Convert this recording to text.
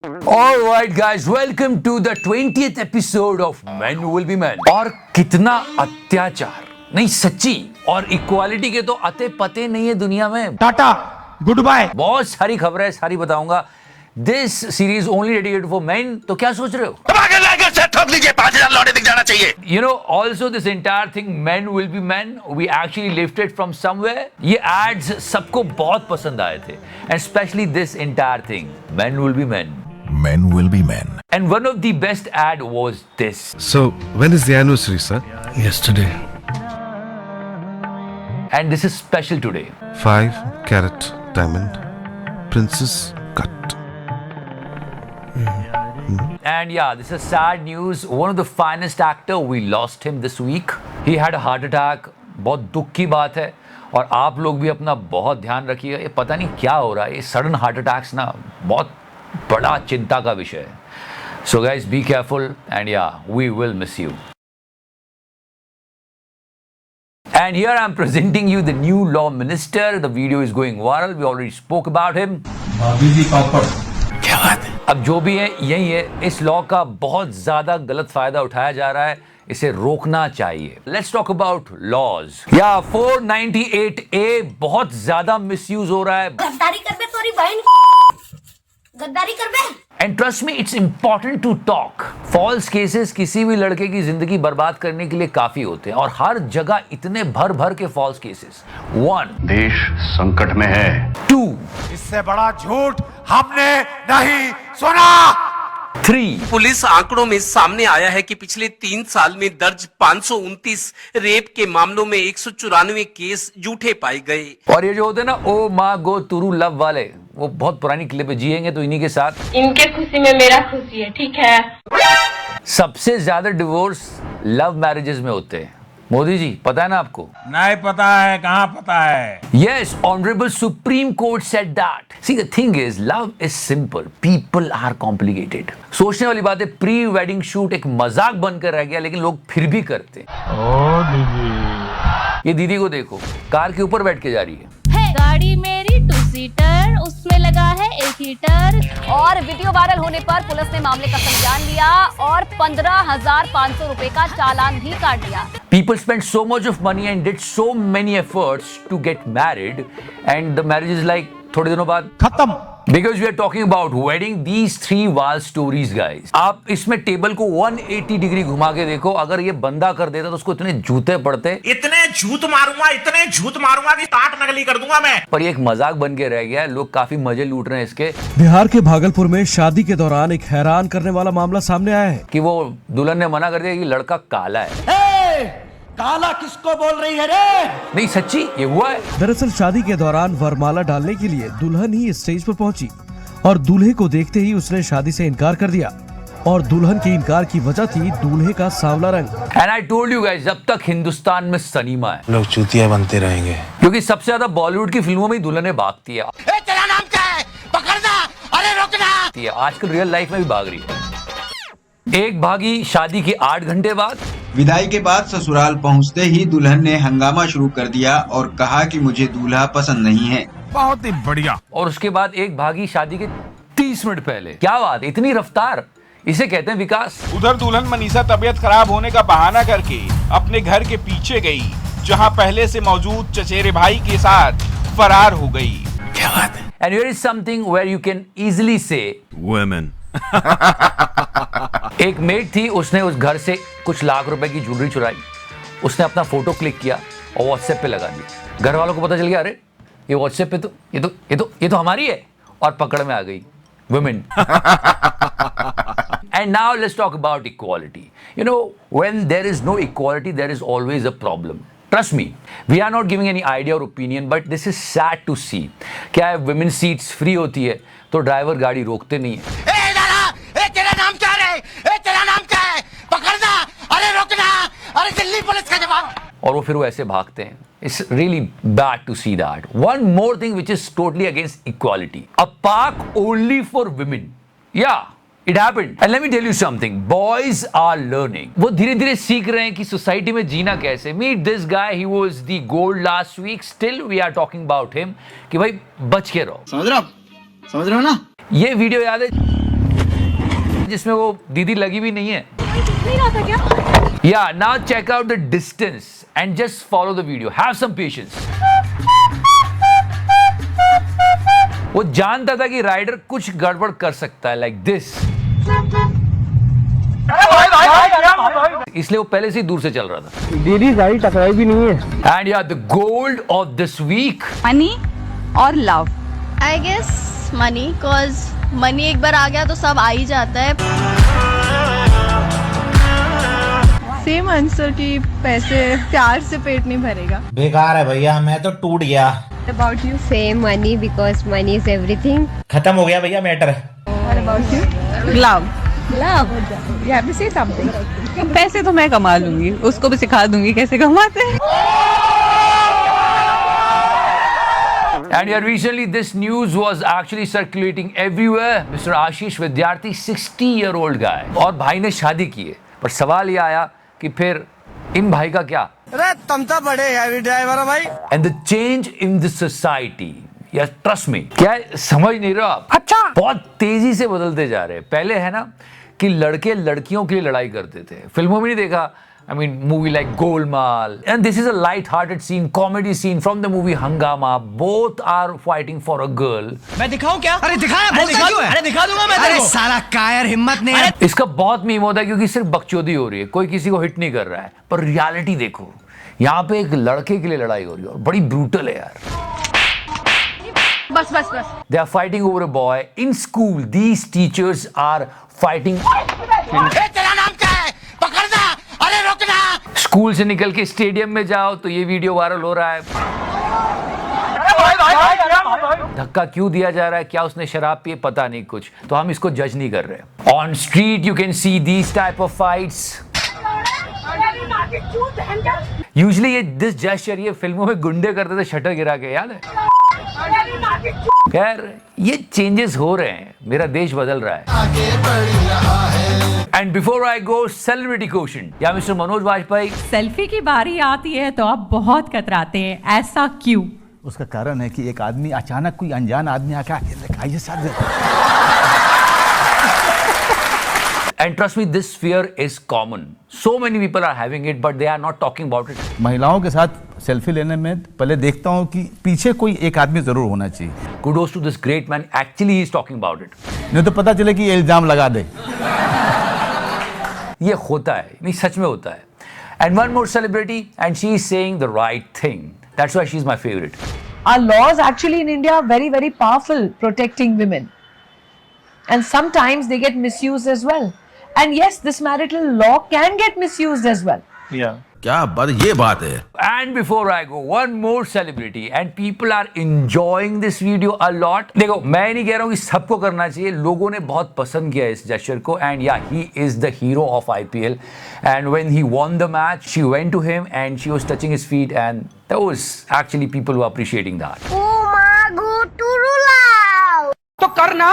All right, guys, welcome to the 20th episode of Men Will Be Men. और कितना अत्याचार, नहीं सच्ची, और इक्वालिटी के तो अते पते नहीं है दुनिया में। Tata, goodbye. बहुत सारी खबरें सारी बताऊंगा। This series only dedicated for men. तो क्या सोच रहे हो? ठोक लीजिए, 5,000 लौटे दिख जाना चाहिए। You know, also this entire thing, Men Will Be Men, we actually lifted from somewhere. ये ads सबको बहुत पसंद आए थे, and especially this entire thing, Men Will Be Men. Men will be men. And one of the best ad was this. So, when is the anniversary, sir? Yesterday. And this is special today. 5-carat diamond, princess cut. And yeah, this is sad news. One of the finest actor, we lost him this week. He had a heart attack. बहुत दुख की बात है, और आप लोग भी अपना बहुत ध्यान रखिएगा। ये पता नहीं क्या हो रहा है, ये सडन हार्ट अटैक्स ना बहुत बड़ा चिंता का विषय है। So guys, be careful, and yeah, we will miss you. And here I'm presenting you the new law minister. The video is going viral. We already spoke about him. क्या बात है? अब जो भी है यही है। इस लॉ का बहुत ज्यादा गलत फायदा उठाया जा रहा है, इसे रोकना चाहिए। Let's talk about laws. या 498A बहुत ज्यादा मिसयूज हो रहा है। गद्दारी कर बे, तोरी बहन गद्दारी कर बे। And trust me, it's important to talk. False cases किसी भी लड़के की जिंदगी बर्बाद करने के लिए काफी होते हैं, और हर जगह इतने भर भर के false cases. 1, देश संकट में है। 2, इससे बड़ा झूठ हमने नहीं सुना। 3, पुलिस आंकड़ों में सामने आया है कि पिछले 3 साल में दर्ज 529 रेप के मामलों में 194 केस झूठे पाए गए। और ये जो होते हैं ना ओ मा गो तुरु लव वाले, वो बहुत पुरानी क्लिप है, जिएंगे तो इन्हीं के साथ। इनके खुशी में मेरा खुशी है, ठीक है। सबसे ज्यादा डिवोर्स लव मैरिजेस में होते हैं। मोदी जी, पता है ना आपको? नहीं पता है, कहाँ पता है? Yes, Honorable Supreme Court said that. See, the thing is, love is simple. People are complicated. सोचने वाली बात है, प्री वेडिंग शूट एक मजाक बनकर रह गया, लेकिन लोग फिर भी करते। ओ दीदी, ये दीदी को देखो, कार के ऊपर बैठ के जा रही है। गाड़ी मेरी 2 सीटर, उसमें लगा है 1 हीटर। और वीडियो वायरल होने पर पुलिस ने मामले का संज्ञान लिया और 15,500 रुपए का चालान भी काट दिया। People spent so much of money and did so many efforts to get married, and the marriage is like थोड़े दिनों बाद खत्म। Because we are talking about wedding, these 3 wild stories, guys. आप इसमें टेबल को 180 डिग्री घुमा के देखो, अगर ये बंदा कर देता तो उसको इतने जूते पड़ते, इतने झूठ मारूंगा कि टाट नकली कर दूंगा मैं। पर ये एक मजाक बन के रह गया है। लोग काफी मजे लूट रहे हैं इसके। बिहार के भागलपुर में शादी के दौरान एक हैरान करने वाला मामला सामने आया है कि वो दुल्हन ने मना कर दिया कि लड़का काला है। काला किसको बोल रही है रे? नहीं सच्ची, ये हुआ है। दरअसल शादी के दौरान वरमाला डालने के लिए दुल्हन ही स्टेज पर पहुंची, और दूल्हे को देखते ही उसने शादी से इनकार कर दिया, और दुल्हन के इनकार की वजह थी दूल्हे का सांवला रंग। And I told you guys, जब तक हिंदुस्तान में सनीमा है, लोग चूतिया बनते रहेंगे। क्योंकि सबसे ज्यादा बॉलीवुड की फिल्मों में ही दुल्हनें भागती है। तेरा नाम क्या है? पकड़ना, अरे रोकना। आजकल रियल लाइफ में भी भाग रही है। एक भागी शादी के 8 घंटे बाद। विदाई के बाद ससुराल पहुंचते ही दुल्हन ने हंगामा शुरू कर दिया और कहा कि मुझे दूल्हा पसंद नहीं है। बहुत ही बढ़िया। और उसके बाद एक भागी शादी के 30 मिनट पहले। क्या बात, इतनी रफ्तार, इसे कहते हैं विकास। उधर दुल्हन मनीषा तबीयत खराब होने का बहाना करके अपने घर के पीछे गई, जहां पहले से मौजूद चचेरे भाई के साथ फरार हो गई। क्या बात है? And here is something where you can easily say Women. एक मेड थी, उसने उस घर से कुछ लाख रुपए की ज्वेलरी चुराई। उसने अपना फोटो क्लिक किया और व्हाट्सएप पे लगा दिया। घर वालों को पता चल गया, अरे ये व्हाट्सएप पे तो ये तो हमारी है, और पकड़ में आ गई women. And now let's talk about equality. You know, when there is no equality, there is always a problem. Trust me, we are not giving any idea or opinion, but this is sad to see. क्या है, women seats free होती है तो driver गाड़ी रोकते नहीं है। तेरा नाम क्या है? तेरा नाम क्या है? पकड़ना, अरे रोकना, अरे दिल्ली पुलिस का जवाब। और वो फिर वो ऐसे भागते हैं। It's really bad to see that. One more thing which is totally against equality. A park only for women. Yeah, it happened. And let me tell you something. Boys are learning. वो धीरे धीरे सीख रहे हैं कि society में जीना कैसे। Meet this guy. He was the gold last week. Still we are talking about him. कि भाई बच के रहो। समझ रहे हो ना? ये वीडियो याद है? जिसमें वो दीदी लगी भी नहीं है। नहीं रहा था क्या? Yeah, now check out the distance and just follow the video. Have some patience. वो जानता था कि राइडर कुछ गड़बड़ कर सकता है, like this. इसलिए वो पहले से ही दूर से चल रहा था। दीदी गाड़ी टकराई भी नहीं है। And yeah, the gold of this week. Money और लव। I guess money, cause money एक बार आ गया तो सब आ ही जाता है। सेम आंसर कि पैसे, प्यार से पेट नहीं भरेगा। बेकार है भैया, मैं तो टूट गया। About you? Same money because money is everything. खत्म हो गया भैया matter. What about you? Love. Love. You have to say something. पैसे तो मैं कमा लूंगी, उसको भी सिखा दूंगी कैसे कमाते हैं। And yeah, recently this news was actually circulating everywhere. Mr. Ashish Vidyarthi, 60-year-old guy. और भाई ने शादी की है, पर सवाल ये आया कि फिर इन भाई का क्या? अरे तुम तो बड़े हैवी ड्राइवर हो भाई। And the change in the society, या ट्रस्ट मी, क्या है, समझ नहीं रहे हो आप? अच्छा, बहुत तेजी से बदलते जा रहे हैं। पहले है ना कि लड़के लड़कियों के लिए लड़ाई करते थे, फिल्मों में नहीं देखा? I mean, movie like Golmaal, and this is a light-hearted scene, comedy scene from the movie Hangama. Both are fighting for a girl. मैं दिखाऊं क्या? अरे दिखाया, बोलता क्यों है? अरे दिखा दूंगा मैं तेरे को। अरे साला कायर, हिम्मत नहीं है। इसका बहुत मीम होता है क्योंकि सिर्फ बकचोदी हो रही है, कोई किसी को हिट नहीं कर रहा है, पर रियलिटी देखो, यहाँ पे एक लड़के के लिए लड़ाई हो रही है और बड़ी ब्रूटल है यार। बस बस बस। They are fighting over a boy in school. These teachers are fighting. तेरा नाम क्या है? पकड़ना, अरे रोकना। स्कूल से निकल के स्टेडियम में जाओ तो ये वीडियो वायरल हो रहा है। धक्का क्यों दिया जा रहा है? क्या उसने शराब पी? पता नहीं कुछ, तो हम इसको जज नहीं कर रहे। On street you can see these type of fights. Usually ये this gesture ये फिल्मों में गुंडे करते थे शटर गिरा के, याद है? खैर ये चेंजेस हो रहे हैं, मेरा देश बदल रहा है। And before I go, celebrity question, या मिस्टर मनोज वाजपेयी, सेल्फी की बारी आती है तो आप बहुत कतराते हैं, ऐसा क्यों? उसका कारण है कि एक आदमी अचानक कोई अनजान आदमी आकर आइए साथ देता। And trust me, this fear is common. So many people are having it, but they are not talking about it. महिलाओं के साथ सेल्फी लेने में पहले देखता हूँ कि पीछे कोई एक आदमी जरूर होना चाहिए। Kudos to this great man. Actually, he is talking about it. नहीं तो पता चले कि ये इल्जाम लगा दे। ये होता है, नहीं सच में होता है। And one more celebrity, and she is saying the right thing. That's why she's my favorite. Our laws actually in India are very, very powerful protecting women. And sometimes they get misused as well. And yes, this marital law can get misused as well. Yeah. क्या बात, ये बात है। And before I go, one more celebrity, and people are enjoying this video a lot. देखो, मैं नहीं कह रहा हूँ कि सबको करना चाहिए, लोगों ने बहुत पसंद किया इस gesture को, and yeah, he is the hero of IPL. And when he won the match, she went to him and she was touching his feet, and that was actually people were appreciating that. Oh my God, Turula! तो करना।